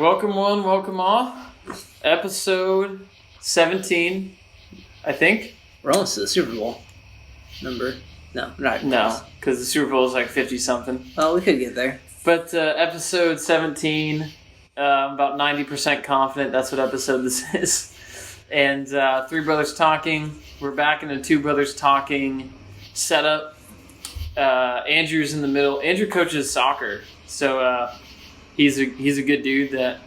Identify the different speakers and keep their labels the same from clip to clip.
Speaker 1: Welcome one, welcome all. Episode 17, I think.
Speaker 2: We're almost to the Super Bowl. Remember? No, not
Speaker 1: No, because the Super Bowl is like 50-something.
Speaker 2: Oh, we could get there.
Speaker 1: But episode 17, about 90% confident that's what episode this is. And Three Brothers Talking. We're back in a Two Brothers Talking setup. Andrew's in the middle. Andrew coaches soccer, so he's a good dude that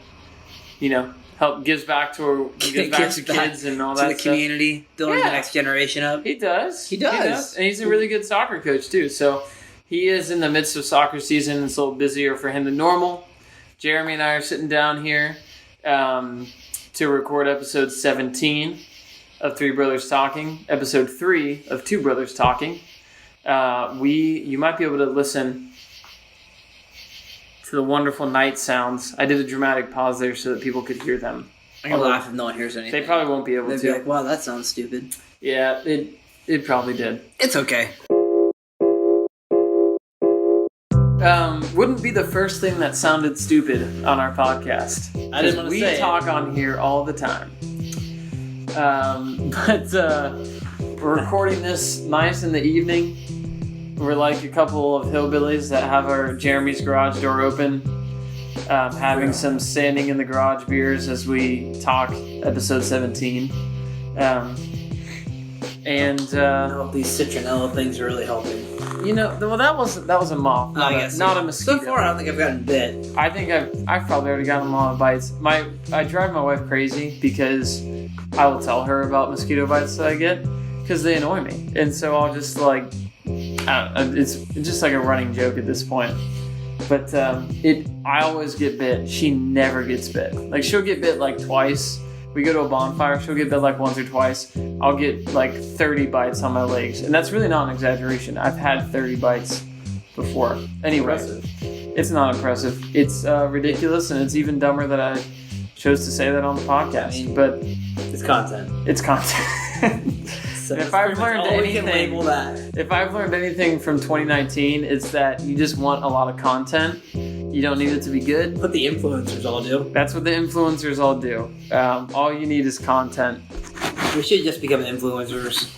Speaker 1: gives back to kids and all that
Speaker 2: to the community, building the next generation up.
Speaker 1: He does, and he's a really good soccer coach too. So he is in the midst of soccer season. It's a little busier for him than normal. Jeremy and I are sitting down here to record episode 17 of Three Brothers Talking, episode 3 of Two Brothers Talking. You might be able to listen to the wonderful night sounds. I did a dramatic pause there so that people could hear them.
Speaker 2: I'm going to laugh if no one hears anything.
Speaker 1: They probably won't be able
Speaker 2: They'd
Speaker 1: to.
Speaker 2: be like, wow, that sounds stupid.
Speaker 1: Yeah, it probably did.
Speaker 2: It's okay.
Speaker 1: Wouldn't be the first thing that sounded stupid on our podcast.
Speaker 2: I didn't want to say
Speaker 1: we talk on here all the time. But we're recording this nice in the evening. We're like a couple of hillbillies that have our Jeremy's garage door open, having some standing in the garage beers as we talk episode 17.
Speaker 2: These citronella things are really helping.
Speaker 1: That was a moth, not a mosquito.
Speaker 2: So far, I don't think I've gotten bit.
Speaker 1: I think I've probably already gotten a lot of bites. I drive my wife crazy because I will tell her about mosquito bites that I get because they annoy me, and so I'll just it's just like a running joke at this point. But I always get bit. She never gets bit. Like, she'll get bit like twice. We go to a bonfire, she'll get bit like once or twice. I'll get like 30 bites on my legs. And that's really not an exaggeration. I've had 30 bites before. Anyway, it's not impressive. It's ridiculous, and it's even dumber that I chose to say that on the podcast. But
Speaker 2: it's content.
Speaker 1: It's content.
Speaker 2: So
Speaker 1: if I've learned anything from 2019, it's that you just want a lot of content. You don't need it to be good.
Speaker 2: What the influencers all do.
Speaker 1: That's what the influencers all do. All you need is content.
Speaker 2: We should just become influencers.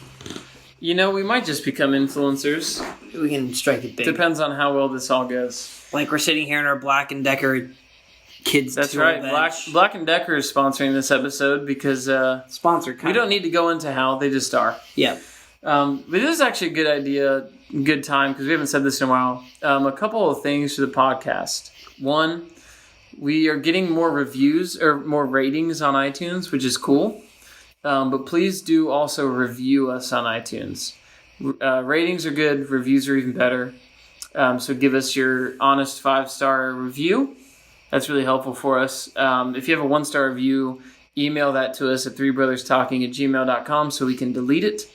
Speaker 1: We might just become influencers.
Speaker 2: We can strike it big.
Speaker 1: Depends on how well this all goes.
Speaker 2: Like, we're sitting here in our Black & Decker kids.
Speaker 1: That's right. Black & Decker is sponsoring this episode because we don't need to go into how, they just are.
Speaker 2: Yeah.
Speaker 1: But this is actually a good idea, good time, because we haven't said this in a while. A couple of things for the podcast. One, we are getting more reviews or more ratings on iTunes, which is cool. But please do also review us on iTunes. Ratings are good. Reviews are even better. So give us your honest 5-star review. That's really helpful for us. If you have a 1-star review, email that to us at threebrotherstalking@gmail.com so we can delete it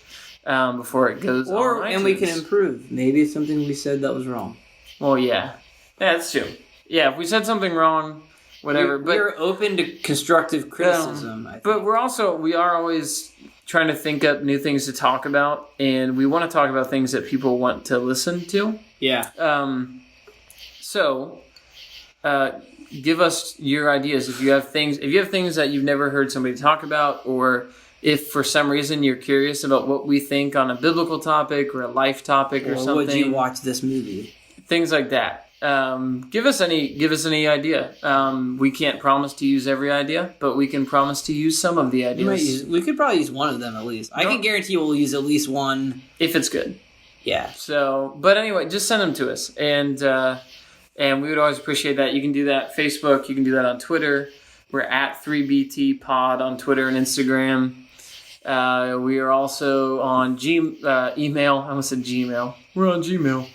Speaker 1: before it goes on iTunes.
Speaker 2: And we can improve. Maybe it's something we said that was wrong.
Speaker 1: Well, yeah. Yeah, that's true. Yeah, if we said something wrong, whatever.
Speaker 2: We're open to constructive criticism, I think.
Speaker 1: But we are always trying to think up new things to talk about, and we want to talk about things that people want to listen to.
Speaker 2: Yeah.
Speaker 1: Give us your ideas if you have things that you've never heard somebody talk about, or if for some reason you're curious about what we think on a biblical topic or a life topic or something.
Speaker 2: Would you watch this movie?
Speaker 1: Things like that. Give us any idea. We can't promise to use every idea, but we can promise to use some of the ideas.
Speaker 2: We could probably use one of them at least. I can guarantee we'll use at least one
Speaker 1: if it's good.
Speaker 2: Yeah.
Speaker 1: So, but anyway, just send them to us, and we would always appreciate that. You can do that Facebook. You can do that on Twitter. We're at 3BT Pod on Twitter and Instagram. We are also on email. I almost said Gmail. We're on Gmail.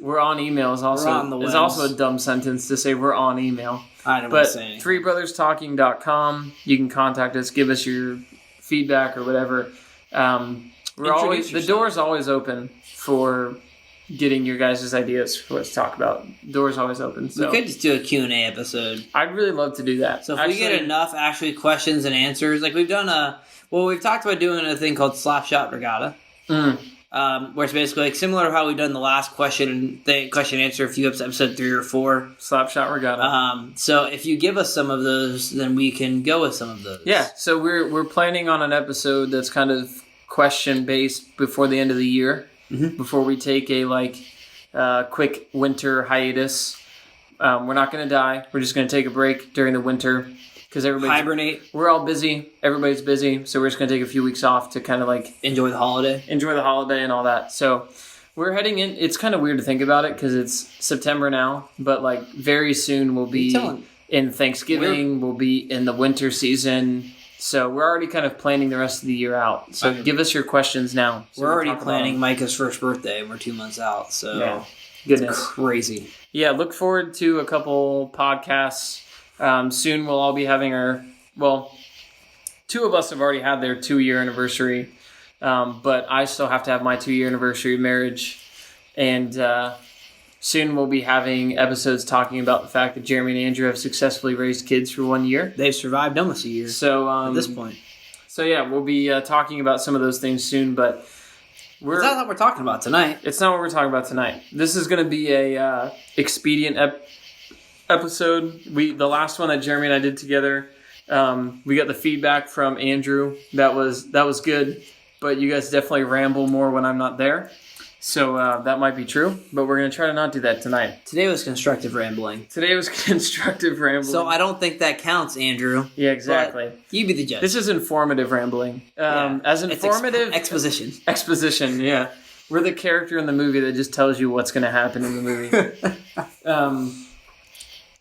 Speaker 1: We're on email is also is also a dumb sentence to say we're on email.
Speaker 2: I don't want to say anything.
Speaker 1: threebrotherstalking.com. You can contact us, give us your feedback or whatever. The door is always open for getting your guys' ideas for us to talk about. Door's always open. So.
Speaker 2: We could just do a Q&A episode.
Speaker 1: I'd really love to do that.
Speaker 2: So if we get enough questions and answers, like we've done we've talked about doing a thing called Slap Shot Regatta. where it's basically like similar to how we've done the last question and answer a few episode 3 or 4.
Speaker 1: Slapshot Regatta.
Speaker 2: So if you give us some of those, then we can go with some of those.
Speaker 1: Yeah, so we're planning on an episode that's kind of question based before the end of the year, before we take a quick winter hiatus. We're not going to die. We're just going to take a break during the winter because
Speaker 2: hibernate.
Speaker 1: We're all busy. Everybody's busy, so we're just going to take a few weeks off to kind of
Speaker 2: enjoy the holiday
Speaker 1: and all that. So we're heading in. It's kind of weird to think about it because it's September now, but very soon we'll be in Thanksgiving. We'll be in the winter season. So we're already kind of planning the rest of the year out. So give us your questions now. So
Speaker 2: we're already planning Micah's first birthday, and we're 2 months out. So
Speaker 1: yeah. Goodness,
Speaker 2: crazy.
Speaker 1: Yeah, look forward to a couple podcasts. Soon we'll all be having two of us have already had their 2-year anniversary, but I still have to have my 2-year anniversary of marriage. And soon we'll be having episodes talking about the fact that Jeremy and Andrew have successfully raised kids for 1 year.
Speaker 2: They've survived almost a year at this point.
Speaker 1: So yeah, we'll be talking about some of those things soon, but
Speaker 2: it's not what we're talking about tonight.
Speaker 1: It's not what we're talking about tonight. This is going to be a expedient episode. The last one that Jeremy and I did together, we got the feedback from Andrew. That was good, but you guys definitely ramble more when I'm not there. So that might be true, but we're going to try to not do that tonight.
Speaker 2: Today was constructive rambling.
Speaker 1: So
Speaker 2: I don't think that counts, Andrew.
Speaker 1: Yeah, exactly.
Speaker 2: You be the judge.
Speaker 1: This is informative rambling. As informative...
Speaker 2: Exposition.
Speaker 1: Exposition, yeah. We're the character in the movie that just tells you what's going to happen in the movie.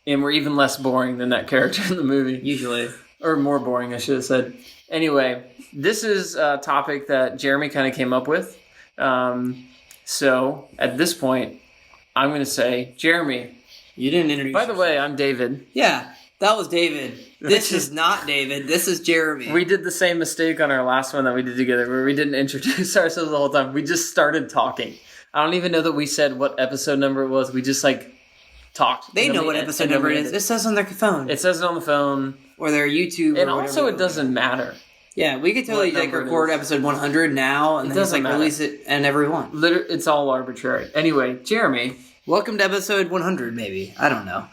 Speaker 1: And we're even less boring than that character in the movie.
Speaker 2: Usually.
Speaker 1: Or more boring, I should have said. Anyway, this is a topic that Jeremy kind of came up with. So, at this point, I'm going to say, Jeremy.
Speaker 2: You didn't introduce
Speaker 1: By the way, I'm David.
Speaker 2: Yeah, that was David. This is not David. This is Jeremy.
Speaker 1: We did the same mistake on our last one that we did together, where we didn't introduce ourselves the whole time. We just started talking. I don't even know that we said what episode number it was. We just, talked.
Speaker 2: They know what episode number it is. It says on their phone.
Speaker 1: It says it on the phone.
Speaker 2: Or their YouTube.
Speaker 1: And also, it doesn't matter.
Speaker 2: Yeah, we could totally record episode 100 now and then release it and every one.
Speaker 1: It's all arbitrary. Anyway, Jeremy.
Speaker 2: Welcome to episode 100, maybe. I don't know.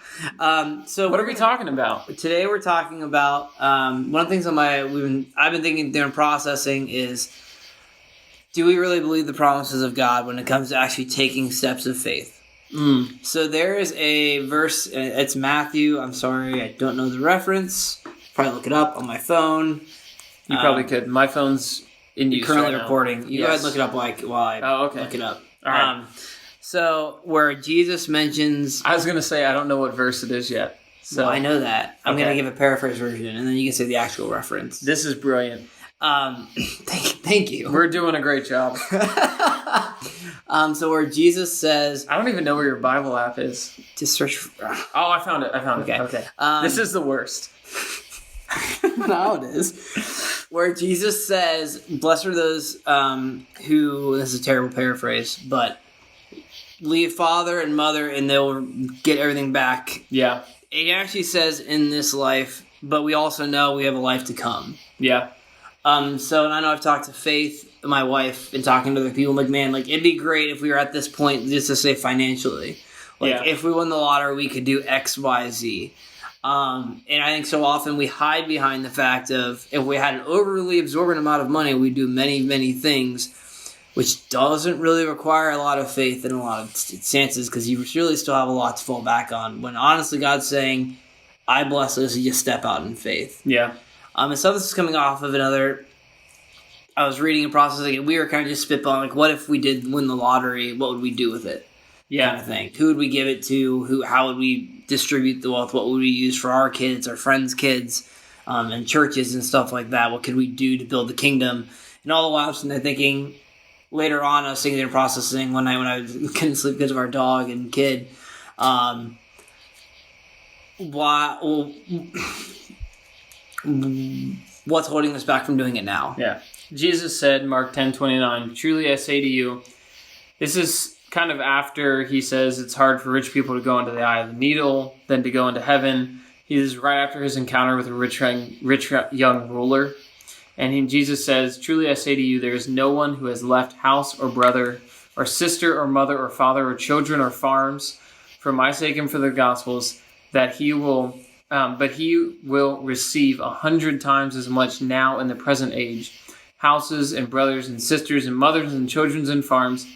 Speaker 2: So
Speaker 1: what are we talking about?
Speaker 2: Today we're talking about one of the things I've been thinking through and processing is, do we really believe the promises of God when it comes to actually taking steps of faith? So there is a verse, it's Matthew. I'm sorry, I don't know the reference. Probably look it up on my phone.
Speaker 1: You probably could. My phone's in use
Speaker 2: currently
Speaker 1: right
Speaker 2: recording.
Speaker 1: Now.
Speaker 2: You go ahead and look it up while I look it up.
Speaker 1: All right.
Speaker 2: So where Jesus mentions...
Speaker 1: I was going to say, I don't know what verse it is yet. So
Speaker 2: well, I know that. I'm going to give a paraphrase version, and then you can say the actual reference.
Speaker 1: This is brilliant.
Speaker 2: Thank you.
Speaker 1: We're doing a great job.
Speaker 2: So where Jesus says...
Speaker 1: I don't even know where your Bible app is.
Speaker 2: Just search for...
Speaker 1: Oh, I found it. Okay. This is the worst.
Speaker 2: No, it is. Where Jesus says, blessed are those who... This is a terrible paraphrase, but... leave father and mother and they'll get everything back.
Speaker 1: Yeah.
Speaker 2: It actually says in this life, but we also know we have a life to come.
Speaker 1: Yeah.
Speaker 2: So, and I know I've talked to Faith, my wife, and talking to other people. I'm like, man, it'd be great if we were at this point, just to say financially. If we won the lottery, we could do X, Y, Z. And I think so often we hide behind the fact of, if we had an overly absorbent amount of money, we'd do many, many things, which doesn't really require a lot of faith in a lot of stances, because you really still have a lot to fall back on. When honestly God's saying, I bless those who just step out in faith.
Speaker 1: Yeah.
Speaker 2: And so this is coming off of another... I was reading and processing it. We were kind of just spitballing, what if we did win the lottery? What would we do with it?
Speaker 1: Yeah.
Speaker 2: Kind of thing. Who would we give it to? How would we distribute the wealth? What would we use for our kids, our friends' kids, and churches and stuff like that? What could we do to build the kingdom? And all the while I was thinking... Later on, I was thinking and processing one night when I couldn't sleep because of our dog and kid. What's holding us back from doing it now?
Speaker 1: Yeah. Jesus said, Mark 10:29, truly I say to you, this is kind of after he says it's hard for rich people to go into the eye of the needle than to go into heaven. He is right after his encounter with a rich young ruler. And Jesus says, "Truly I say to you, there is no one who has left house or brother or sister or mother or father or children or farms for my sake and for the gospel's, that he will, but he will receive 100 times as much now in the present age, houses and brothers and sisters and mothers and children and farms,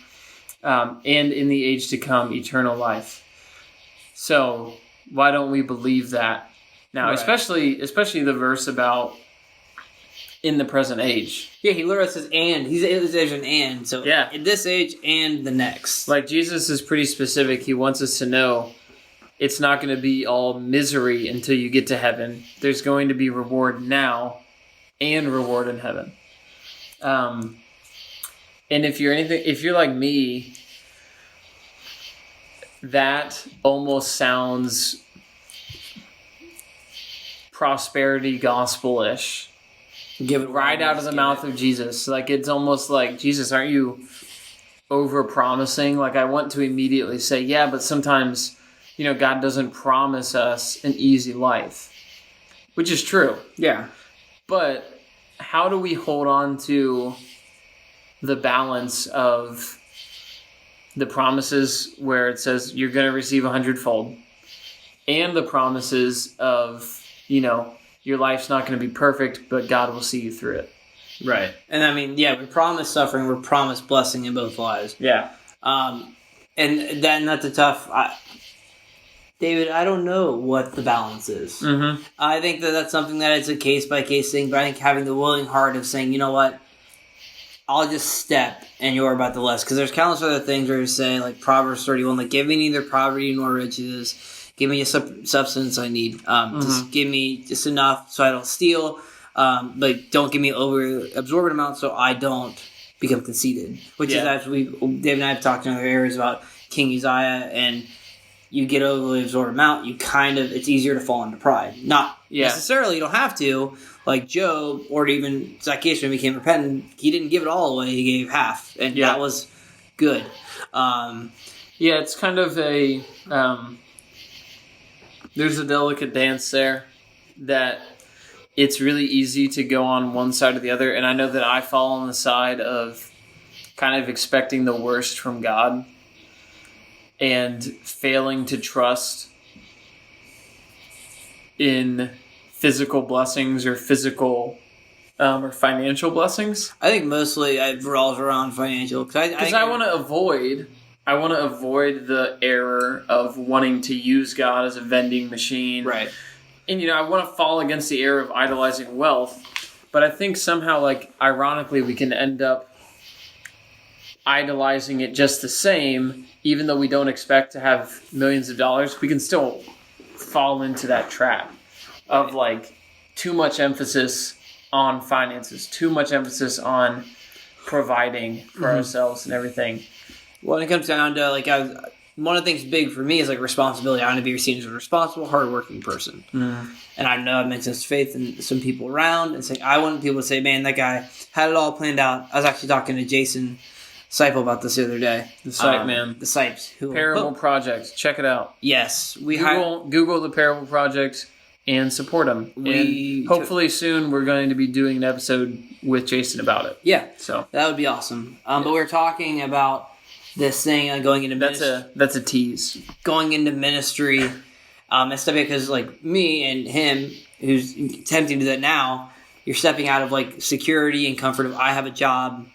Speaker 1: and in the age to come, eternal life." So why don't we believe that now? Right. Especially the verse about in the present age.
Speaker 2: Yeah, he literally says "and." There's an "and." So yeah, in this age and the next.
Speaker 1: Like Jesus is pretty specific. He wants us to know it's not going to be all misery until you get to heaven. There's going to be reward now and reward in heaven. And if you're like me, that almost sounds prosperity gospel-ish. Give it right out of the mouth of Jesus. Like, it's almost like, Jesus, aren't you over-promising? Like, I want to immediately say, yeah, but sometimes, God doesn't promise us an easy life. Which is true.
Speaker 2: Yeah.
Speaker 1: But how do we hold on to the balance of the promises where it says you're going to receive 100-fold and the promises of, your life's not going to be perfect, but God will see you through it.
Speaker 2: Right. And I mean, yeah, we're promised suffering, we're promised blessing in both lives.
Speaker 1: Yeah.
Speaker 2: And then that's a tough... David, I don't know what the balance is.
Speaker 1: Mm-hmm.
Speaker 2: I think that's something that it's a case-by-case thing, but I think having the willing heart of saying, you know what, I'll just step and you're about the less. Because there's countless other things where you say, like Proverbs 31, like, give me neither poverty nor riches. Give me a substance I need. Just give me just enough so I don't steal. But don't give me over-absorbent amounts so I don't become conceited. Which is actually, Dave and I have talked in other areas about King Uzziah, and you get overly absorbed amount, it's easier to fall into pride. Not necessarily, you don't have to, like Job, or even Zacchaeus when he became repentant, he didn't give it all away, he gave half, and that was good.
Speaker 1: It's kind of a, there's a delicate dance there that it's really easy to go on one side or the other, and I know that I fall on the side of kind of expecting the worst from God and failing to trust in physical blessings or physical or financial blessings.
Speaker 2: I think mostly it revolves around financial.
Speaker 1: Because I want to avoid the error of wanting to use God as a vending machine.
Speaker 2: Right.
Speaker 1: And, I want to fall against the error of idolizing wealth. But I think somehow, ironically, we can end up idolizing it just the same. Even though we don't expect to have millions of dollars, we can still fall into that trap of too much emphasis on finances, too much emphasis on providing for ourselves and everything.
Speaker 2: When it comes down to one of the things big for me is responsibility. I want to be seen as a responsible, hardworking person. And I know I've mentioned faith in some people around, and saying I want people to say, "Man, that guy had it all planned out." I was actually talking to Jason Seipel about this the other day.
Speaker 1: The Sipe man.
Speaker 2: The Sipes.
Speaker 1: Parable Project. Check it out.
Speaker 2: Yes.
Speaker 1: Google the Parable Project and support them. And hopefully soon we're going to be doing an episode with Jason about it.
Speaker 2: Yeah.
Speaker 1: So
Speaker 2: that would be awesome. But we were talking about this thing going into ministry.
Speaker 1: That's a tease.
Speaker 2: Going into ministry. And stuff because me and him, who's attempting to do that now, you're stepping out of security and comfort of I have a job.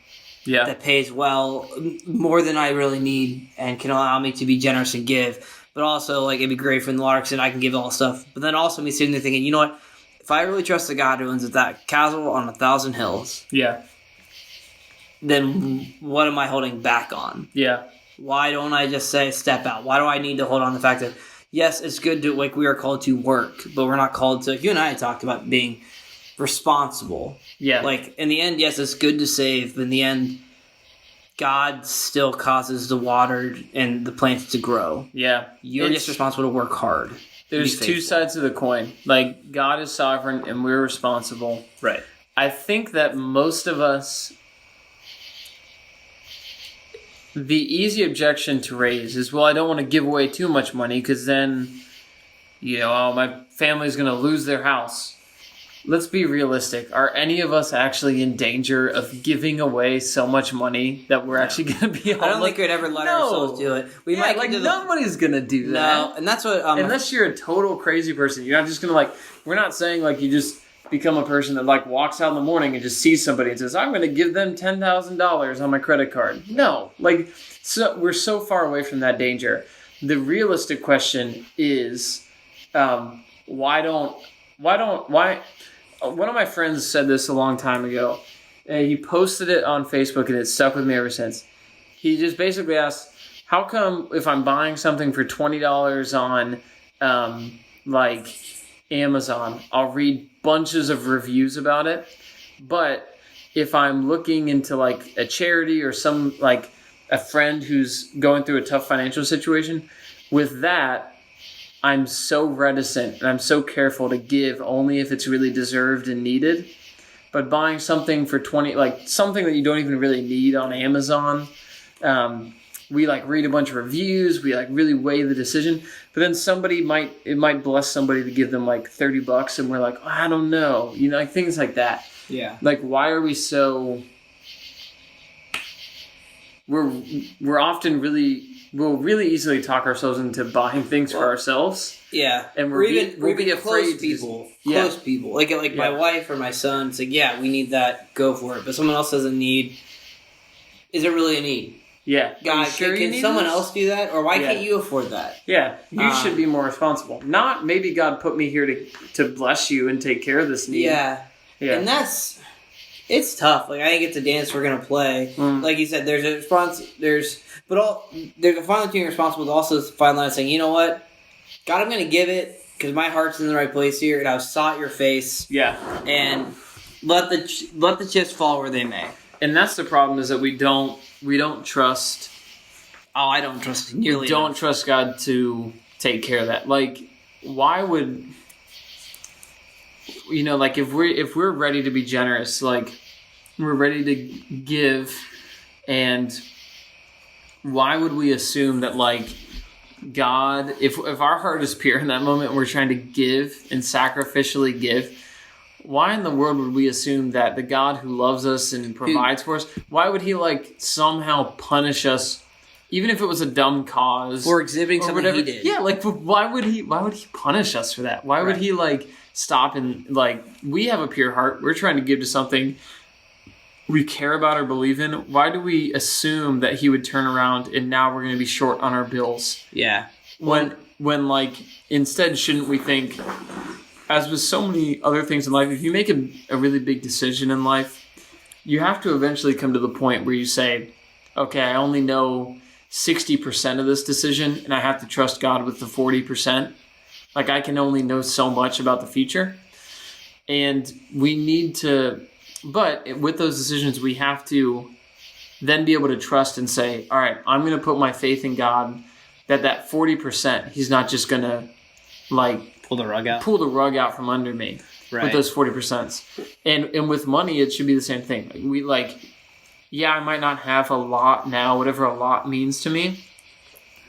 Speaker 1: Yeah.
Speaker 2: That pays well, more than I really need, and can allow me to be generous and give. But also, it'd be great for the Larks, and I can give all stuff. But then also me sitting there thinking, you know what? If I really trust the God who owns that castle on 1,000 hills, then what am I holding back on?
Speaker 1: Yeah.
Speaker 2: Why don't I just say step out? Why do I need to hold on to the fact that, yes, it's good to, we are called to work, but we're not called to, you and I talked about being responsible.
Speaker 1: Yeah.
Speaker 2: In the end, yes, it's good to save, but in the end, God still causes the water and the plants to grow.
Speaker 1: Yeah.
Speaker 2: You're just responsible to work hard.
Speaker 1: There's two sides of the coin. God is sovereign and we're responsible.
Speaker 2: Right.
Speaker 1: I think that most of us, the easy objection to raise is, well, I don't want to give away too much money because then, my family's going to lose their house. let's be realistic. Are any of us actually in danger of giving away so much money that we're actually going to be homeless?
Speaker 2: I don't think we'd ever let ourselves do it. We might
Speaker 1: like nobody's going to do that.
Speaker 2: No, and that's what...
Speaker 1: unless you're a total crazy person. You're not just going to, like... We're not saying, like, you just become a person that, like, walks out in the morning and just sees somebody and says, I'm going to give them $10,000 on my credit card. No. Like, so we're so far away from that danger. The realistic question is, why... One of my friends said this a long time ago. He posted it on Facebook, and it's stuck with me ever since. He just basically asked, how come if I'm buying something for $20 on, like, Amazon, I'll read bunches of reviews about it, but if I'm looking into, like, a charity or some, like, a friend who's going through a tough financial situation, with that, I'm so reticent and I'm so careful to give only if it's really deserved and needed. But buying something for something that you don't even really need on Amazon, we like read a bunch of reviews, we like really weigh the decision. But then it might bless somebody to give them like $30, and we're like, oh, I don't know, like things like that.
Speaker 2: Yeah.
Speaker 1: Like, why are we so? We're often we'll really easily talk ourselves into buying things for ourselves.
Speaker 2: Yeah.
Speaker 1: And we're even afraid
Speaker 2: close people. Close people. Like my wife or my son, it's like, yeah, we need that, go for it. But someone else doesn't need. Is it really a need?
Speaker 1: Yeah.
Speaker 2: God, can someone else do that? Or why can't you afford that?
Speaker 1: Yeah. You should be more responsible. Not maybe God put me here to bless you and take care of this need.
Speaker 2: Yeah. Yeah. And it's tough. Like, I think it's a dance we're going to play. Like you said, there's a response, there's a fine line being responsible, but also a fine line saying, you know what? God, I'm going to give it because my heart's in the right place here, and I've sought your face.
Speaker 1: Yeah.
Speaker 2: And let the chips fall where they may.
Speaker 1: And that's the problem, is that we don't trust.
Speaker 2: Oh, I don't trust nearly.
Speaker 1: We don't trust God to take care of that. Like, why would, like if we're ready to be generous, like we're ready to give, and why would we assume that, like, God, if our heart is pure in that moment and we're trying to give and sacrificially give, why in the world would we assume that the God who loves us and provides for us, why would he, like, somehow punish us, even if it was a dumb cause,
Speaker 2: for exhibiting something
Speaker 1: whatever?
Speaker 2: He did?
Speaker 1: Yeah, like, why would he punish us for that? Why would he, like, stop and, like, we have a pure heart, we're trying to give to something we care about or believe in. Why do we assume that he would turn around and now we're going to be short on our bills?
Speaker 2: Yeah.
Speaker 1: When like, instead, shouldn't we think, as with so many other things in life, if you make a really big decision in life, you have to eventually come to the point where you say, okay, I only know 60% of this decision, and I have to trust God with the 40%. Like, I can only know so much about the future. And we need to... But with those decisions, we have to then be able to trust and say, all right, I'm going to put my faith in God that 40%, he's not just going to, like,
Speaker 2: pull the rug out
Speaker 1: from under me with those 40%. And with money, it should be the same thing. I might not have a lot now, whatever a lot means to me,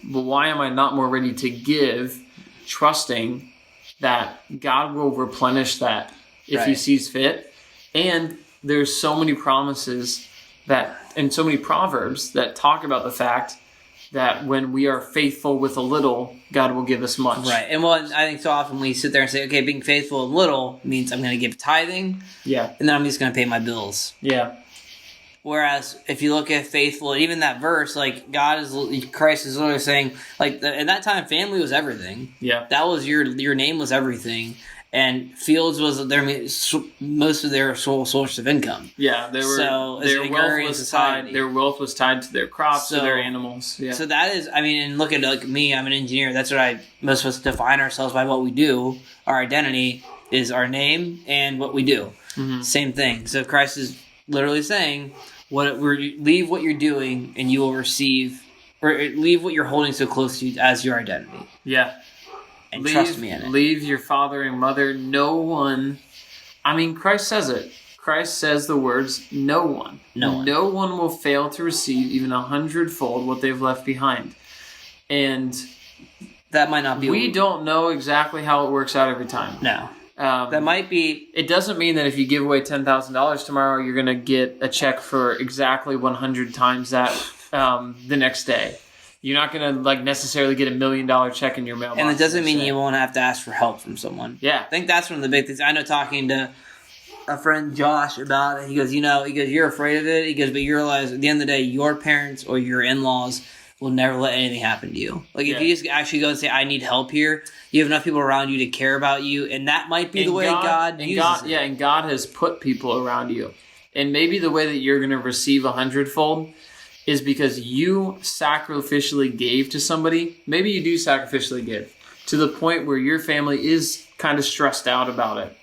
Speaker 1: but why am I not more ready to give, trusting that God will replenish that if he sees fit? And there's so many promises and so many proverbs that talk about the fact that when we are faithful with a little, God will give us much.
Speaker 2: Right. And I think so often we sit there and say, okay, being faithful in little means I'm going to give tithing.
Speaker 1: Yeah.
Speaker 2: And then I'm just going to pay my bills.
Speaker 1: Yeah.
Speaker 2: Whereas if you look at faithful, even that verse, like Christ is literally saying, like, at that time, family was everything.
Speaker 1: Yeah.
Speaker 2: That was your name was everything. And fields was most of their sole source of income.
Speaker 1: Yeah, their wealth was tied to their crops, to their animals. Yeah.
Speaker 2: So that is, and look at, like, me, I'm an engineer. That's what most of us define ourselves by, what we do. Our identity is our name and what we do. Mm-hmm. Same thing. So Christ is literally saying, leave what you're doing and you will receive, or leave what you're holding so close to you as your identity.
Speaker 1: Yeah.
Speaker 2: And trust me in it.
Speaker 1: Leave your father and mother. No one. Christ says it. Christ says the words, no one. No one will fail to receive even 100-fold what they've left behind. And
Speaker 2: that might not be...
Speaker 1: We don't know exactly how it works out every time.
Speaker 2: No. That might be...
Speaker 1: It doesn't mean that if you give away $10,000 tomorrow, you're going to get a check for exactly 100 times that the next day. You're not going to necessarily get $1 million check in your mailbox.
Speaker 2: And it doesn't mean you won't have to ask for help from someone.
Speaker 1: Yeah.
Speaker 2: I think that's one of the big things. I know talking to a friend, Josh, about it, he goes, you're afraid of it. He goes, but you realize at the end of the day, your parents or your in-laws will never let anything happen to you. If you just actually go and say, I need help here, you have enough people around you to care about you, and that might be the way God uses it.
Speaker 1: Yeah, and God has put people around you. And maybe the way that you're going to receive 100-fold is because you sacrificially gave to somebody. Maybe you do sacrificially give to the point where your family is kind of stressed out about it.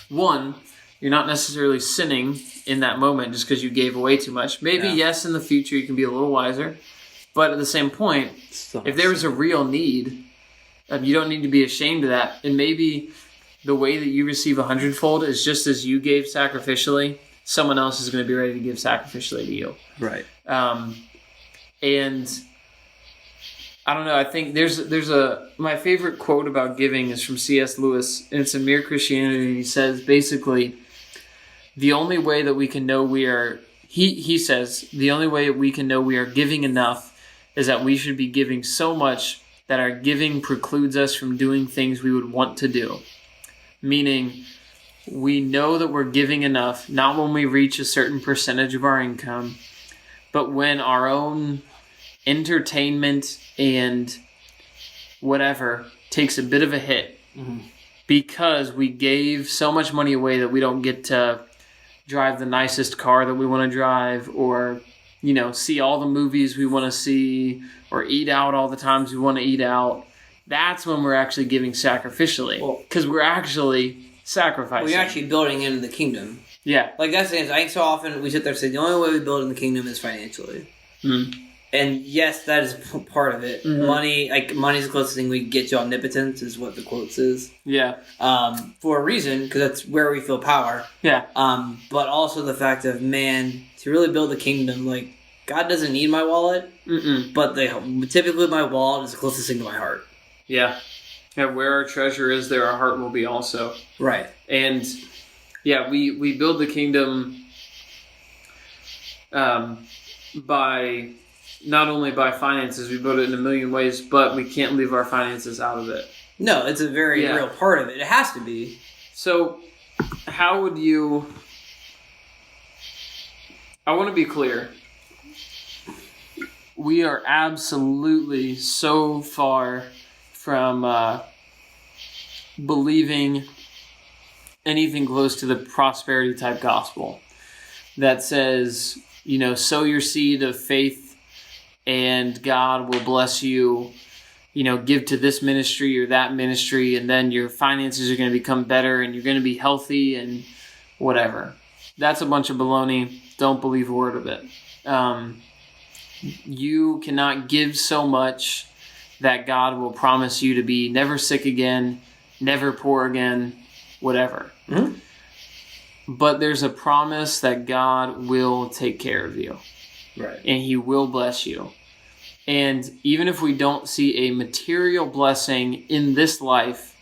Speaker 1: One, you're not necessarily sinning in that moment just because you gave away too much. Maybe, yes, in the future you can be a little wiser. But at the same point, if there was a real need, you don't need to be ashamed of that. And maybe the way that you receive 100-fold is just as you gave sacrificially, someone else is going to be ready to give sacrificially to you.
Speaker 2: Right.
Speaker 1: And I don't know. I think there's my favorite quote about giving is from C.S. Lewis, and it's in Mere Christianity. He says basically, the only way that we can know he says the only way we can know we are giving enough is that we should be giving so much that our giving precludes us from doing things we would want to do. Meaning, we know that we're giving enough, not when we reach a certain percentage of our income, but when our own entertainment and whatever takes a bit of a hit because we gave so much money away that we don't get to drive the nicest car that we want to drive, or see all the movies we want to see, or eat out all the times we want to eat out. That's when we're actually giving sacrificially, because we're actually sacrificing.
Speaker 2: We're actually building into the kingdom.
Speaker 1: Yeah.
Speaker 2: That's the thing. I think so often we sit there and say the only way we build in the kingdom is financially. And yes, that is part of it. Money, money's the closest thing we get to omnipotence, is what the quote says.
Speaker 1: Yeah.
Speaker 2: For a reason, because that's where we feel power.
Speaker 1: Yeah.
Speaker 2: But also the fact of, man, to really build the kingdom, God doesn't need my wallet, but typically my wallet is the closest thing to my heart.
Speaker 1: Yeah. Yeah, where our treasure is, there our heart will be also.
Speaker 2: Right.
Speaker 1: And, yeah, we build the kingdom by... Not only by finances, we build it in a million ways, but we can't leave our finances out of it.
Speaker 2: No, it's a very real part of it. It has to be.
Speaker 1: So, how would you... I want to be clear. We are absolutely so far from believing anything close to the prosperity type gospel that says, sow your seed of faith and God will bless you, give to this ministry or that ministry, and then your finances are going to become better and you're going to be healthy and whatever. That's a bunch of baloney. Don't believe a word of it. You cannot give so much that God will promise you to be never sick again, never poor again, whatever. But there's a promise that God will take care of you.
Speaker 2: Right.
Speaker 1: And He will bless you. And even if we don't see a material blessing in this life,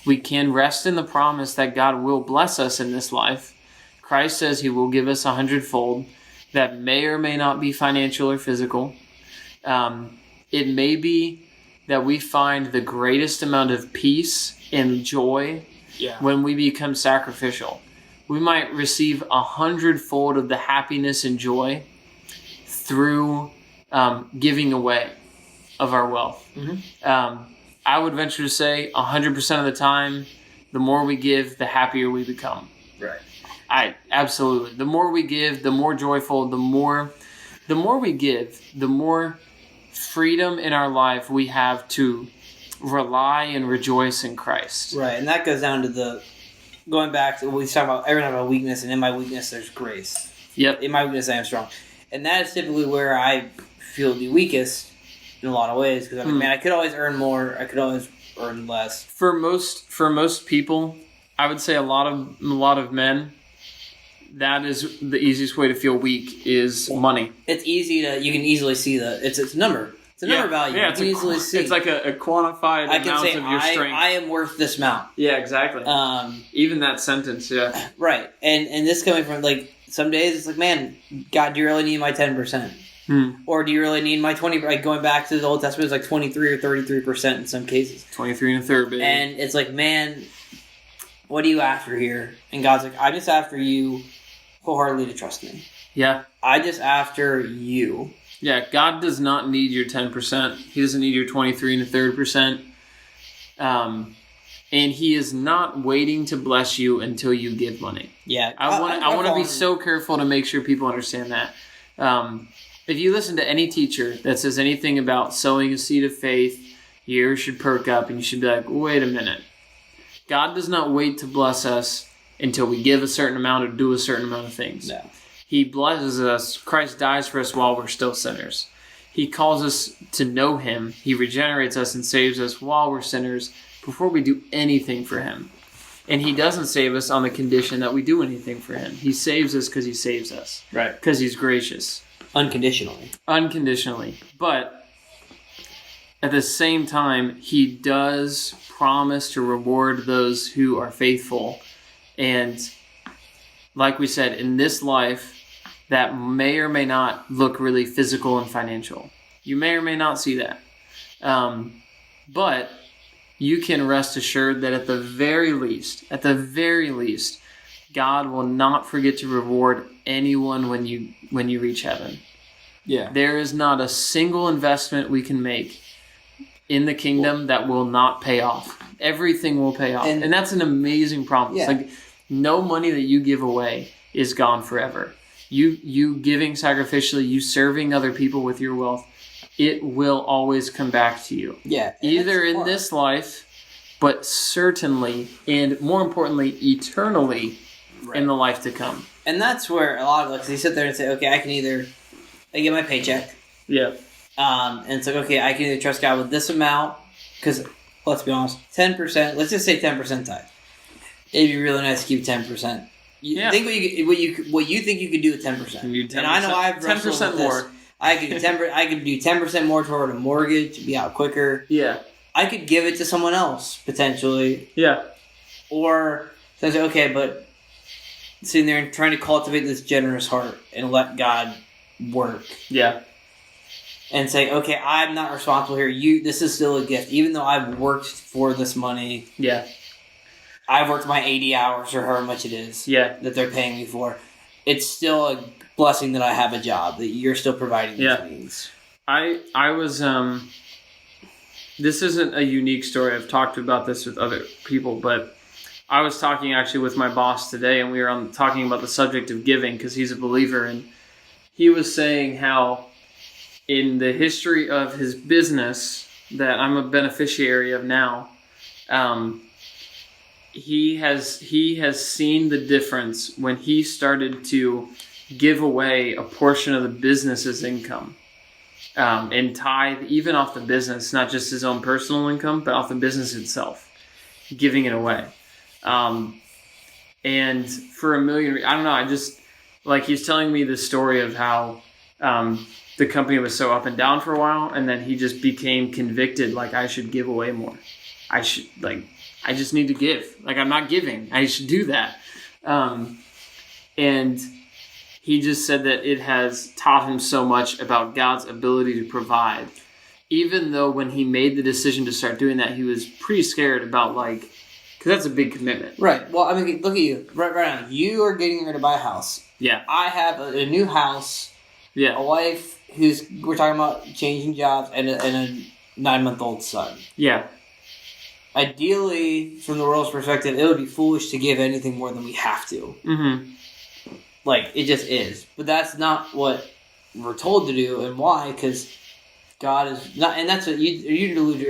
Speaker 1: we can rest in the promise that God will bless us in this life. Christ says He will give us 100-fold. That may or may not be financial or physical. It may be that we find the greatest amount of peace and joy when we become sacrificial. We might receive 100-fold of the happiness and joy through giving away of our wealth. I would venture to say 100% of the time, the more we give, the happier we become.
Speaker 2: Right.
Speaker 1: Absolutely. The more we give, the more joyful, the more we give, the more freedom in our life we have to rely and rejoice in Christ.
Speaker 2: Right, and that goes down to going back to what we talk about, everyone have a weakness, and in my weakness there's grace.
Speaker 1: Yep.
Speaker 2: In my weakness I am strong. And that is typically where I feel the weakest in a lot of ways, because I could always earn more, I could always earn less. For most people, I would say a lot of men, that is the easiest way to feel weak is money. It's easy you can easily see it's a number. It's a number value.
Speaker 1: Yeah,
Speaker 2: you can easily see.
Speaker 1: It's like a quantified amount of your strength.
Speaker 2: I am worth this amount.
Speaker 1: Yeah, exactly. Even that sentence, yeah.
Speaker 2: Right. And this coming from, like, some days it's like, man, God, do you really need my 10%? Or do you really need my 20%? Like, going back to the Old Testament, it's like 23 or 33% in some cases.
Speaker 1: 23 and a third, baby.
Speaker 2: And it's like, man, what are you after here? And God's like, I'm just after you wholeheartedly to trust me.
Speaker 1: Yeah.
Speaker 2: I just after you.
Speaker 1: Yeah, God does not need your 10%. He doesn't need your 23 and a third %. And He is not waiting to bless you until you give money.
Speaker 2: Yeah.
Speaker 1: I want to be so careful to make sure people understand that. If you listen to any teacher that says anything about sowing a seed of faith, your ears should perk up and you should be like, wait a minute. God does not wait to bless us until we give a certain amount or do a certain amount of things.
Speaker 2: No.
Speaker 1: He blesses us. Christ dies for us while we're still sinners. He calls us to know Him. He regenerates us and saves us while we're sinners before we do anything for Him. And He doesn't save us on the condition that we do anything for Him. He saves us because He saves us.
Speaker 2: Right.
Speaker 1: Because He's gracious.
Speaker 2: Unconditionally.
Speaker 1: But at the same time, He does promise to reward those who are faithful. And like we said, in this life, that may or may not look really physical and financial. You may or may not see that. But you can rest assured that at the very least, God will not forget to reward anyone when you reach heaven.
Speaker 2: Yeah.
Speaker 1: There is not a single investment we can make in the kingdom that will not pay off. Everything will pay off. And that's an amazing promise.
Speaker 2: Yeah.
Speaker 1: Like, no money that you give away is gone forever. You giving sacrificially, you serving other people with your wealth, it will always come back to you.
Speaker 2: Yeah.
Speaker 1: Either in this life, but certainly, and more importantly, eternally in the life to come.
Speaker 2: And that's where a lot of us, they sit there and say, okay, I get my paycheck.
Speaker 1: Yeah.
Speaker 2: And it's like, okay, I can either trust God with this amount, because let's be honest, 10%, let's just say 10% tithe. It'd be really nice to keep 10%. Think what you think you could do with 10%. And I know I've
Speaker 1: 10% more.
Speaker 2: This. I could do 10% more toward a mortgage to be out quicker.
Speaker 1: Yeah.
Speaker 2: I could give it to someone else potentially.
Speaker 1: Yeah.
Speaker 2: Or say, okay, but sitting there and trying to cultivate this generous heart and let God work.
Speaker 1: Yeah.
Speaker 2: And say, okay, I'm not responsible here. This is still a gift, even though I've worked for this money.
Speaker 1: Yeah.
Speaker 2: I've worked my 80 hours or however much it is that they're paying me for. It's still a blessing that I have a job, that you're still providing these needs.
Speaker 1: I was, this isn't a unique story. I've talked about this with other people, but I was talking actually with my boss today, and we were talking about the subject of giving because he's a believer, and he was saying how in the history of his business that I'm a beneficiary of now, he has seen the difference when he started to give away a portion of the business's income and tithe even off the business, not just his own personal income, but off the business itself, giving it away. And for a million, I don't know, I just, like, he's telling me the story of how the company was so up and down for a while, and then he just became convicted, like, I should give away more. I just need to give. Like, I'm not giving. I should do that. And he just said that it has taught him so much about God's ability to provide. Even though when he made the decision to start doing that, he was pretty scared about, like, because that's a big commitment.
Speaker 2: Right. Well, I mean, look at you. Right now. You are getting ready to buy a house.
Speaker 1: Yeah.
Speaker 2: I have a new house.
Speaker 1: Yeah.
Speaker 2: A wife we're talking about changing jobs, and a 9-month-old son. Yeah. Ideally, from the world's perspective, it would be foolish to give anything more than we have to. Mm-hmm. Like, it just is. But that's not what we're told to do, and why? Because God is not, and that's what you alluded to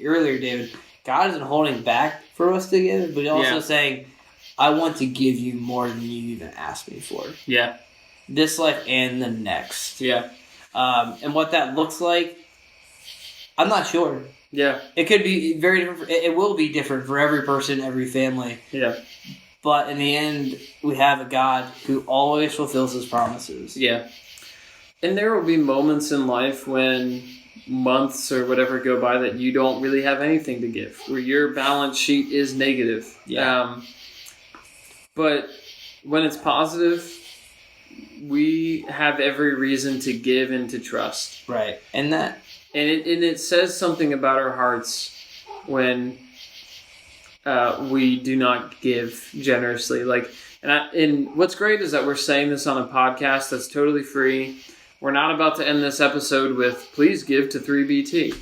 Speaker 2: earlier, David. God isn't holding back for us to give, but He's also saying, I want to give you more than you even asked me for. Yeah. This life and the next. Yeah. And what that looks like, I'm not sure. Yeah. It could be very different. It will be different for every person, every family. Yeah. But in the end, we have a God who always fulfills His promises.
Speaker 1: Yeah. And there will be moments in life when months or whatever go by that you don't really have anything to give, where your balance sheet is negative.
Speaker 2: Yeah.
Speaker 1: But when it's positive, we have every reason to give and to trust.
Speaker 2: Right. And
Speaker 1: it says something about our hearts when we do not give generously. And what's great is that we're saying this on a podcast that's totally free. We're not about to end this episode with, please give to 3BT.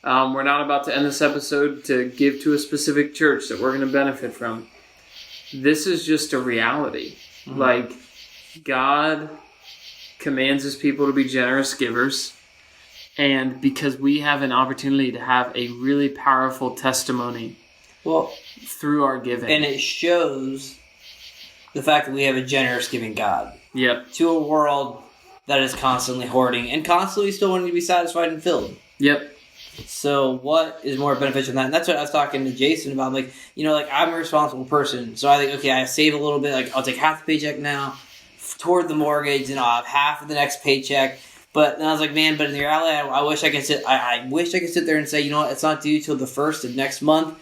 Speaker 1: We're not about to end this episode to give to a specific church that we're going to benefit from. This is just a reality. Mm-hmm. God commands his people to be generous givers. And because we have an opportunity to have a really powerful testimony through our giving.
Speaker 2: And it shows the fact that we have a generous giving God.
Speaker 1: Yep.
Speaker 2: To a world that is constantly hoarding and constantly still wanting to be satisfied and filled.
Speaker 1: Yep.
Speaker 2: So what is more beneficial than that? And that's what I was talking to Jason about. I'm a responsible person. So I think, okay, I save a little bit. I'll take half the paycheck now toward the mortgage, and I'll have half of the next paycheck. But then I was like, man, but in reality, I wish I could sit. I wish I could sit there and say, you know what, it's not due till the 1st of next month.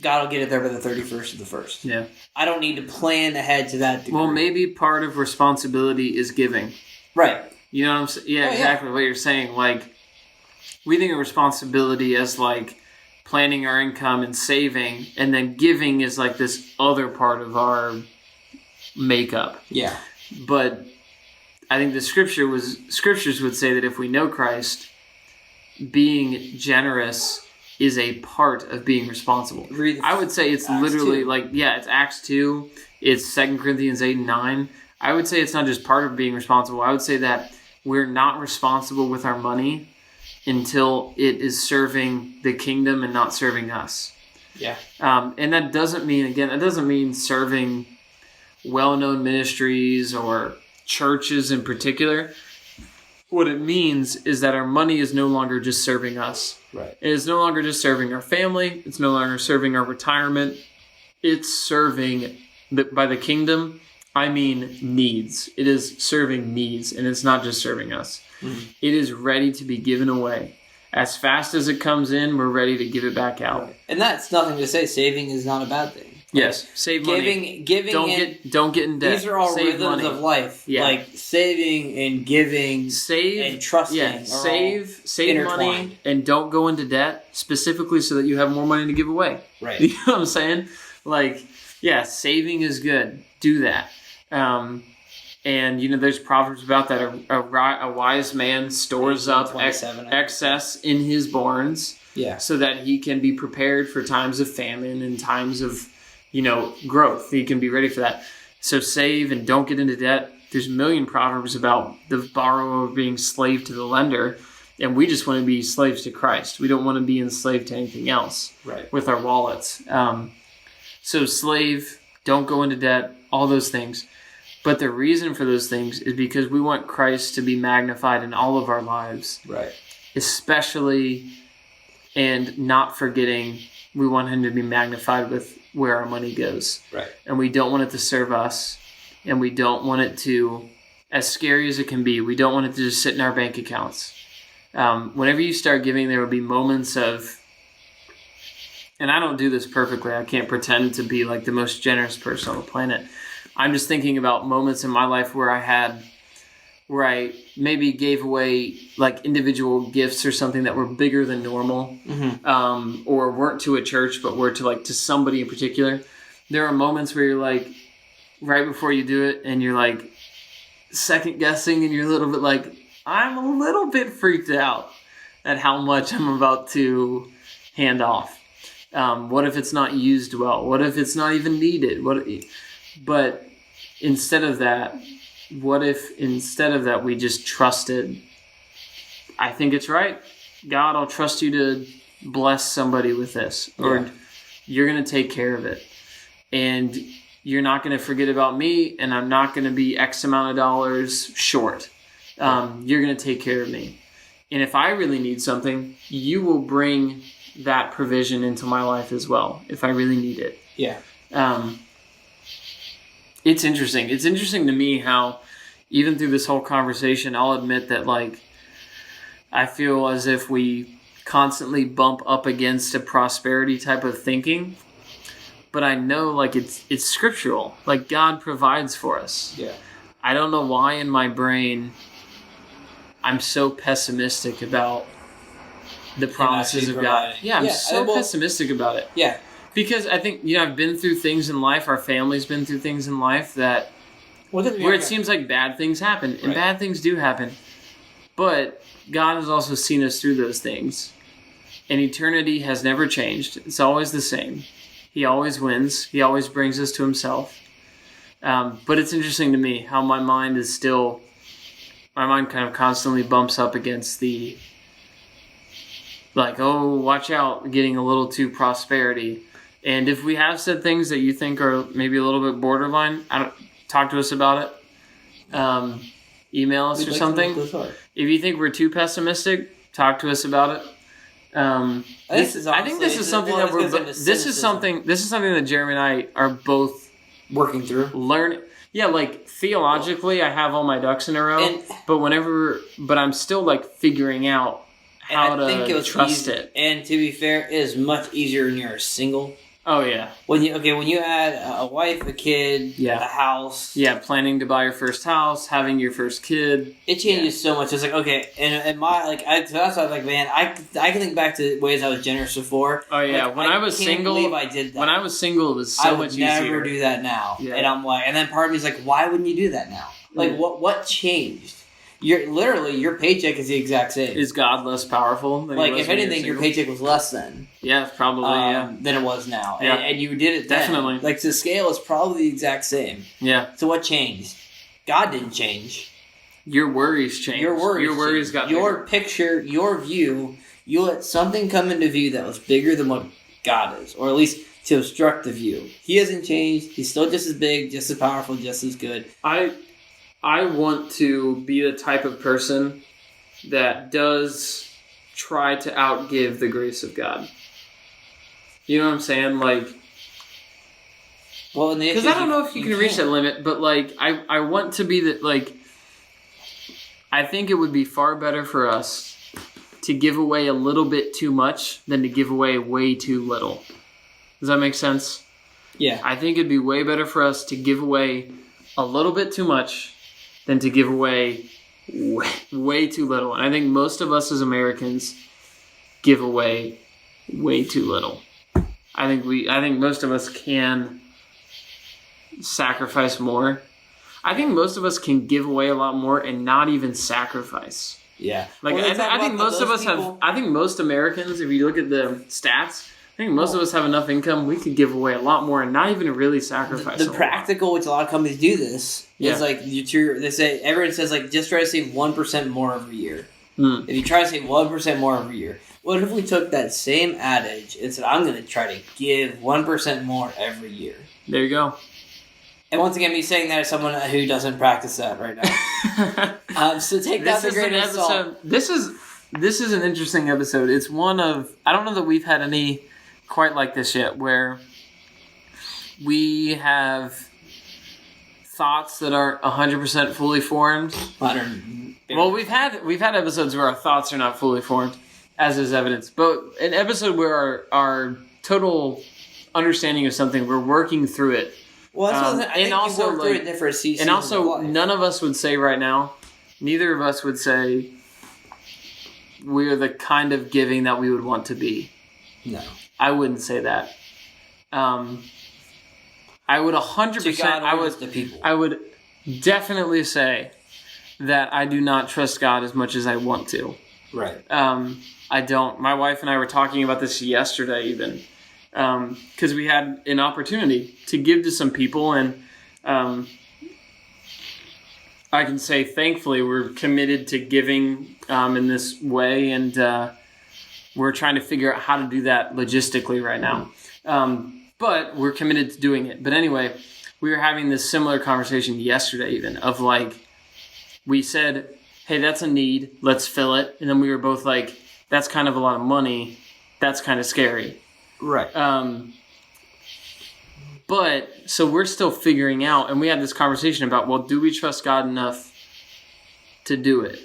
Speaker 2: God will get it there by the 31st of the 1st.
Speaker 1: Yeah.
Speaker 2: I don't need to plan ahead to that degree.
Speaker 1: Well, maybe part of responsibility is giving.
Speaker 2: Right.
Speaker 1: You know what I'm saying? Yeah, exactly what you're saying. We think of responsibility as planning our income and saving, and then giving is this other part of our makeup.
Speaker 2: Yeah.
Speaker 1: But I think the scriptures would say that if we know Christ, being generous is a part of being responsible. I would say it's Acts literally 2. It's Acts 2, it's 2 Corinthians 8 and 9. I would say it's not just part of being responsible. I would say that we're not responsible with our money until it is serving the kingdom and not serving us.
Speaker 2: Yeah.
Speaker 1: And that doesn't mean serving well-known ministries or churches in particular. What it means is that our money is no longer just serving us.
Speaker 2: Right.
Speaker 1: It is no longer just serving our family. It's no longer serving our retirement. It's serving, by the kingdom, I mean needs. It is serving needs, and it's not just serving us. Mm-hmm. It is ready to be given away. As fast as it comes in, we're ready to give it back out.
Speaker 2: Right. And that's nothing to say. Saving is not a bad thing.
Speaker 1: Yes, save money.
Speaker 2: Giving,
Speaker 1: don't get in debt.
Speaker 2: These are all
Speaker 1: save
Speaker 2: rhythms
Speaker 1: money.
Speaker 2: of life.
Speaker 1: Yeah.
Speaker 2: Saving and giving, and trusting.
Speaker 1: Yeah, save money and don't go into debt specifically so that you have more money to give away.
Speaker 2: Right.
Speaker 1: You know what I'm saying? Saving is good. Do that. And there's proverbs about that. A wise man stores up excess in his barns, so that he can be prepared for times of famine and times of growth. He can be ready for that. So save and don't get into debt. There's a million proverbs about the borrower being slave to the lender, and we just want to be slaves to Christ. We don't want to be enslaved to anything else with our wallets. So slave, don't go into debt, all those things. But the reason for those things is because we want Christ to be magnified in all of our lives.
Speaker 2: Right.
Speaker 1: Especially, and not forgetting, we want him to be magnified with where our money goes.
Speaker 2: Right.
Speaker 1: And we don't want it to serve us. And we don't want it to, as scary as it can be, we don't want it to just sit in our bank accounts. Whenever you start giving, there will be moments of, and I don't do this perfectly. I can't pretend to be the most generous person on the planet. I'm just thinking about moments in my life where I maybe gave away individual gifts or something that were bigger than normal, or weren't to a church, but were to somebody in particular. There are moments where you're right before you do it, and you're second guessing, and you're a little bit I'm a little bit freaked out at how much I'm about to hand off. What if it's not used well? What if it's not even needed? But instead of that, we just trusted, I think it's right. God, I'll trust you to bless somebody with this. Or you're going to take care of it. And you're not going to forget about me, and I'm not going to be X amount of dollars short. You're going to take care of me. And if I really need something, you will bring that provision into my life as well, if I really need it.
Speaker 2: Yeah.
Speaker 1: It's interesting. It's interesting to me how, even through this whole conversation, I'll admit that I feel as if we constantly bump up against a prosperity type of thinking. But I know, like, it's scriptural. Like, God provides for us.
Speaker 2: Yeah.
Speaker 1: I don't know why in my brain I'm so pessimistic about the promises of God. Yeah, I'm so pessimistic about it.
Speaker 2: Yeah.
Speaker 1: Because I think, I've been through things in life, our family's been through things in life that where it seems like bad things happen. And bad things do happen. But God has also seen us through those things. And eternity has never changed. It's always the same. He always wins. He always brings us to himself. But it's interesting to me how my mind kind of constantly bumps up against the, like, oh, watch out, getting a little too prosperity. And if we have said things that you think are maybe a little bit borderline, talk to us about it. Email us or something. If you think we're too pessimistic, talk to us about it. I think this is something that Jeremy and I are both
Speaker 2: working through.
Speaker 1: Learning. Yeah, like theologically, I have all my ducks in a row, but I'm still like figuring out how to trust it.
Speaker 2: And to be fair, it is much easier when you're single.
Speaker 1: Oh yeah.
Speaker 2: When you add a wife, a kid, a house.
Speaker 1: Yeah, planning to buy your first house, having your first kid.
Speaker 2: It changes so much. It's like, okay, and that's why I was like, man, I can think back to ways I was generous before.
Speaker 1: Oh yeah,
Speaker 2: like,
Speaker 1: when I was single,
Speaker 2: I did that.
Speaker 1: When I was single, it was so much easier.
Speaker 2: I would never do that now.
Speaker 1: Yeah.
Speaker 2: And I'm like, and then part of me is like, why wouldn't you do that now? Like, what changed? Your paycheck is the exact same.
Speaker 1: Is God less powerful than
Speaker 2: like, if anything, your paycheck was less then.
Speaker 1: Yeah, probably,
Speaker 2: than it was now.
Speaker 1: Yeah.
Speaker 2: And you did it then.
Speaker 1: Definitely.
Speaker 2: Like, the scale is probably the exact same.
Speaker 1: Yeah.
Speaker 2: So what changed? God didn't change.
Speaker 1: Your worries changed. Your worries got
Speaker 2: your
Speaker 1: bigger.
Speaker 2: Picture, your view, you let something come into view that was bigger than what God is. Or at least to obstruct the view. He hasn't changed. He's still just as big, just as powerful, just as good.
Speaker 1: I want to be the type of person that does try to outgive the grace of God. You know what I'm saying? Like,
Speaker 2: well,
Speaker 1: because I don't know if you can reach that limit, but like, I want to be that. Like, I think it would be far better for us to give away a little bit too much than to give away way too little. Does that make sense?
Speaker 2: Yeah.
Speaker 1: I think it'd be way better for us to give away a little bit too much than to give away way too little. And I think most of us as Americans give away way too little. I think most of us can sacrifice more. I think most of us can give away a lot more and not even sacrifice.
Speaker 2: Yeah.
Speaker 1: Like, well, I think most of us have. I think most Americans, if you look at the stats, I think most of us have enough income, we could give away a lot more and not even really sacrifice.
Speaker 2: The practical, which a lot of companies do this, is like everyone says like just try to save 1% more every year. If you try to save 1% more every year, what if we took that same adage and said, I'm going to try to give 1% more every year?
Speaker 1: There you go.
Speaker 2: And once again, me saying that as someone who doesn't practice that right now. So take that with a grain of salt.
Speaker 1: This is an interesting episode. It's one of, I don't know that we've had any quite like this yet, where we have thoughts that aren't 100% fully formed. Well, we've had episodes where our thoughts are not fully formed, as is evidence. But an episode where our total understanding of something, we're working through it.
Speaker 2: Well, that's what I think you work through it different seasons.
Speaker 1: And also, none of us would say right now, neither of us would say we're the kind of giving that we would want to be.
Speaker 2: No.
Speaker 1: I wouldn't say that. I would 100%. I would definitely say that I do not trust God as much as I want to.
Speaker 2: Right.
Speaker 1: I don't. My wife and I were talking about this yesterday, even because we had an opportunity to give to some people, and I can say, thankfully, we're committed to giving in this way, and we're trying to figure out how to do that logistically right now. But we're committed to doing it. But anyway, we were having this similar conversation yesterday even, of like, we said, hey, that's a need, let's fill it. And then we were both like, that's kind of a lot of money, that's kind of scary.
Speaker 2: Right.
Speaker 1: But, so we're still figuring out, and we had this conversation about, well, do we trust God enough to do it?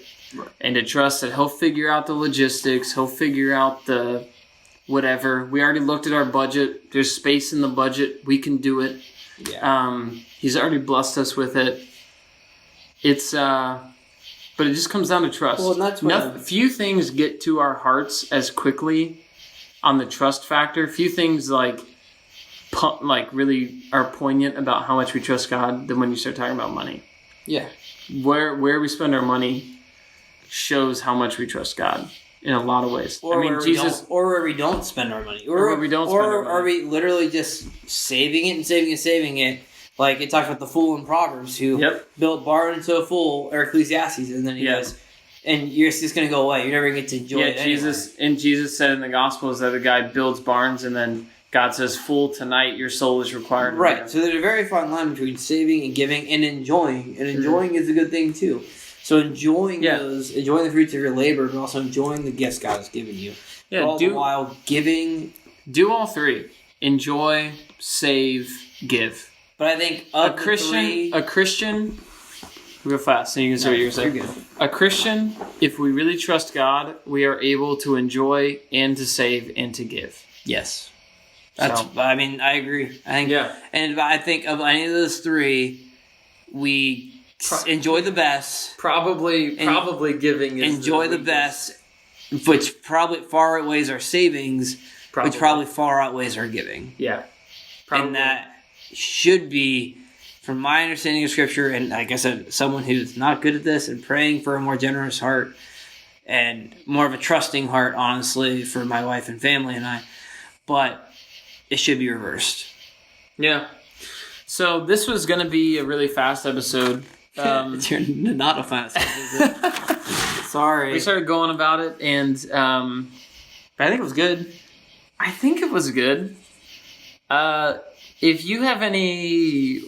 Speaker 1: and to trust that he'll figure out the logistics, he'll figure out the whatever. We already looked at our budget. There's space in the budget. We can do it.
Speaker 2: Yeah.
Speaker 1: He's already blessed us with it. It's but it just comes down to trust.
Speaker 2: Well, that's
Speaker 1: few things get to our hearts as quickly on the trust factor. Few things really are poignant about how much we trust God than when you start talking about money.
Speaker 2: Yeah.
Speaker 1: Where we spend our money shows how much we trust God in a lot of ways.
Speaker 2: Or where we don't spend our money. Or are we literally just saving it and saving it and saving it? Like it talks about the fool in Proverbs who built barns into a fool, or Ecclesiastes, and then he goes, and you're just going to go away. You're never going to get to enjoy it anyway. Jesus said in the Gospels that the guy builds barns, and then God says, "Fool, tonight your soul is required." Right. So there's a very fine line between saving and giving and enjoying, and enjoying is a good thing too. So enjoying the fruits of your labor, but also enjoying the gifts God has given you.
Speaker 1: Yeah.
Speaker 2: All the while giving. Do all three:
Speaker 1: enjoy, save, give.
Speaker 2: But I think
Speaker 1: a Christian. Real fast, so you can say what you're saying. A Christian, if we really trust God, we are able to enjoy and to save and to give.
Speaker 2: Yes. I mean, I agree. I think of any of those three, we enjoy the best.
Speaker 1: Probably giving is
Speaker 2: enjoy the best, which probably far outweighs our savings, which probably far outweighs our giving.
Speaker 1: Yeah. Probably.
Speaker 2: And that should be, from my understanding of Scripture, and like I said, someone who's not good at this and praying for a more generous heart and more of a trusting heart, honestly, for my wife and family and I, but it should be reversed.
Speaker 1: Yeah. So this was going to be a really fast episode.
Speaker 2: It's not a fast episode, is it? Sorry.
Speaker 1: We started going about it, and I think it was good. If you have any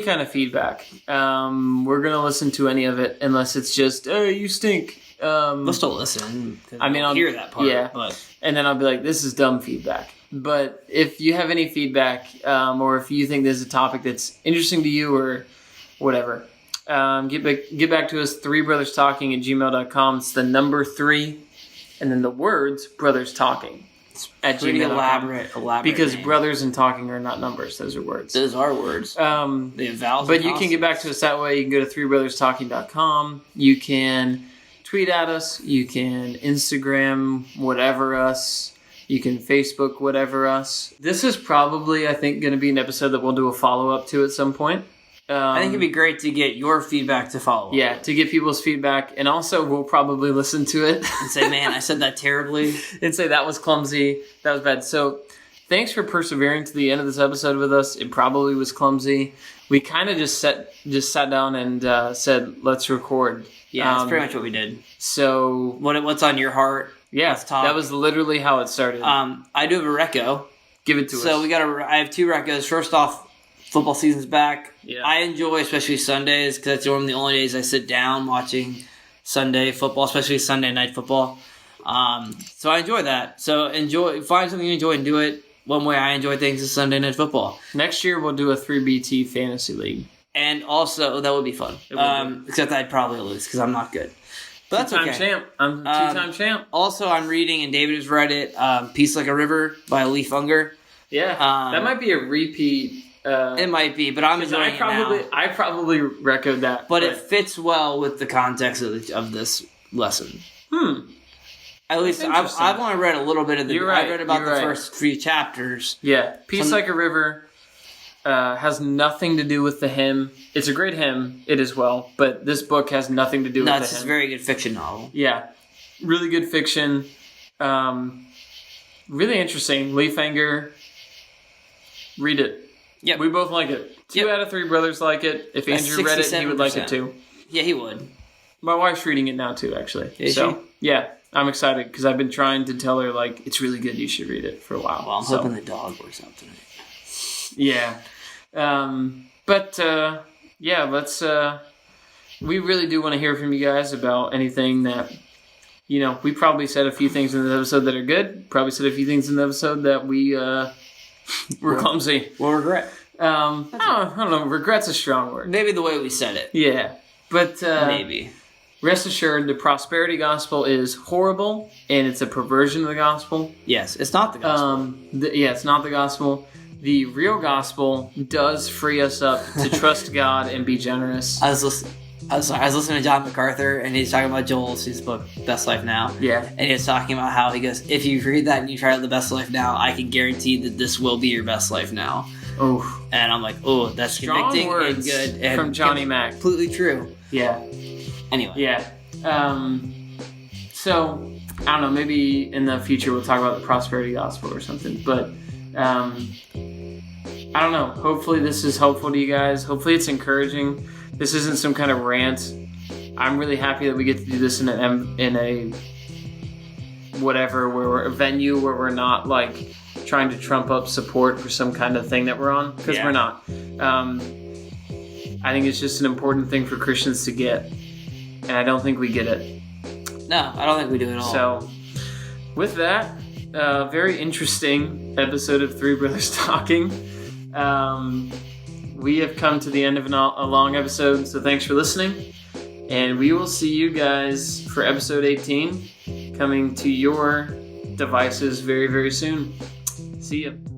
Speaker 1: kind of feedback, we're going to listen to any of it, unless it's just, oh, you stink.
Speaker 2: Let's still listen.
Speaker 1: I'll
Speaker 2: hear that part.
Speaker 1: Yeah. And then I'll be like, this is dumb feedback. But if you have any feedback, or if you think this is a topic that's interesting to you or whatever, get back to us, 3brotherstalking@gmail.com. It's the number 3, and then the words brothers talking. At
Speaker 2: pretty elaborate
Speaker 1: because
Speaker 2: name.
Speaker 1: Brothers and talking are not numbers; those are words.
Speaker 2: Those are words.
Speaker 1: They have vowels. But you can get back to us that way. You can go to 3brotherstalking.com. You can tweet at us. You can Instagram whatever us. You can Facebook whatever us. This is probably, I think, going to be an episode that we'll do a follow up to at some point.
Speaker 2: I think it'd be great to get your feedback to follow up.
Speaker 1: Yeah, to get people's feedback. And also, we'll probably listen to it.
Speaker 2: And say, man, I said that terribly.
Speaker 1: And say, that was clumsy. That was bad. So, thanks for persevering to the end of this episode with us. It probably was clumsy. We kind of just sat down and said, let's record.
Speaker 2: Yeah, that's pretty much what we did.
Speaker 1: So,
Speaker 2: what's on your heart?
Speaker 1: Yeah, let's talk. That was literally how it started.
Speaker 2: I do have a reco.
Speaker 1: Give it to us.
Speaker 2: So, I have 2 recos. First off, football season's back.
Speaker 1: Yeah.
Speaker 2: I enjoy especially Sundays because that's one of the only days I sit down watching Sunday football, especially Sunday night football. So I enjoy that. So find something you enjoy and do it. One way I enjoy things is Sunday night football.
Speaker 1: Next year we'll do a 3BT fantasy league.
Speaker 2: And also, that would be fun. Except I'd probably lose because I'm not good. But that's okay.
Speaker 1: Champ. I'm two-time champ.
Speaker 2: Also, I'm reading, and David has read it, Peace Like a River by Leif Unger.
Speaker 1: Yeah. That might be a repeat.
Speaker 2: It might be, but I'm enjoying it now.
Speaker 1: I probably record that.
Speaker 2: But it fits well with the context of this lesson. At least I've only read a little bit of the... I read about the first 3 chapters.
Speaker 1: Yeah. Peace Like a River has nothing to do with the hymn. It's a great hymn. It is well. But this book has nothing to do with the hymn.
Speaker 2: It's a very good fiction novel.
Speaker 1: Yeah. Really good fiction. Really interesting. Leif Unger. Read it.
Speaker 2: Yep.
Speaker 1: We both like it. 2 out of 3 brothers like it. If Andrew read it, he would like it too.
Speaker 2: Yeah, he would.
Speaker 1: My wife's reading it now too, actually.
Speaker 2: Is she?
Speaker 1: Yeah, I'm excited because I've been trying to tell her, like, it's really good, you should read it for a while.
Speaker 2: Well, I'm hoping the dog works out tonight.
Speaker 1: Yeah. Let's... we really do want to hear from you guys about anything that... we probably said a few things in the episode that are good. Probably said a few things in the episode that we... We're clumsy.
Speaker 2: We'll regret.
Speaker 1: I don't know. Regret's a strong word.
Speaker 2: Maybe the way we said it.
Speaker 1: Yeah. But...
Speaker 2: maybe.
Speaker 1: rest assured, the prosperity gospel is horrible, and it's a perversion of the gospel.
Speaker 2: Yes, it's not the gospel.
Speaker 1: It's not the gospel. The real gospel does free us up to trust God and be generous.
Speaker 2: I was listening to John MacArthur, and he's talking about Joel Osteen's book, Best Life Now.
Speaker 1: Yeah.
Speaker 2: And he was talking about how he goes, if you read that and you try out the Best Life Now, I can guarantee that this will be your best life now.
Speaker 1: Oh.
Speaker 2: And I'm like, oh, that's
Speaker 1: strong
Speaker 2: convicting
Speaker 1: words
Speaker 2: and good. And
Speaker 1: from Johnny Mac.
Speaker 2: Completely true.
Speaker 1: Yeah.
Speaker 2: Anyway.
Speaker 1: Yeah. So, I don't know, maybe in the future we'll talk about the prosperity gospel or something. But, I don't know. Hopefully this is helpful to you guys. Hopefully it's encouraging. This isn't some kind of rant. I'm really happy that we get to do this in a whatever, where we're a venue where we're not like trying to trump up support for some kind of thing that we're on, because we're not. I think it's just an important thing for Christians to get, and I don't think we get it.
Speaker 2: No, I don't think we do at all.
Speaker 1: So, with that, very interesting episode of Three Brothers Talking. We have come to the end of a long episode, so thanks for listening. And we will see you guys for episode 18, coming to your devices very, very soon. See ya.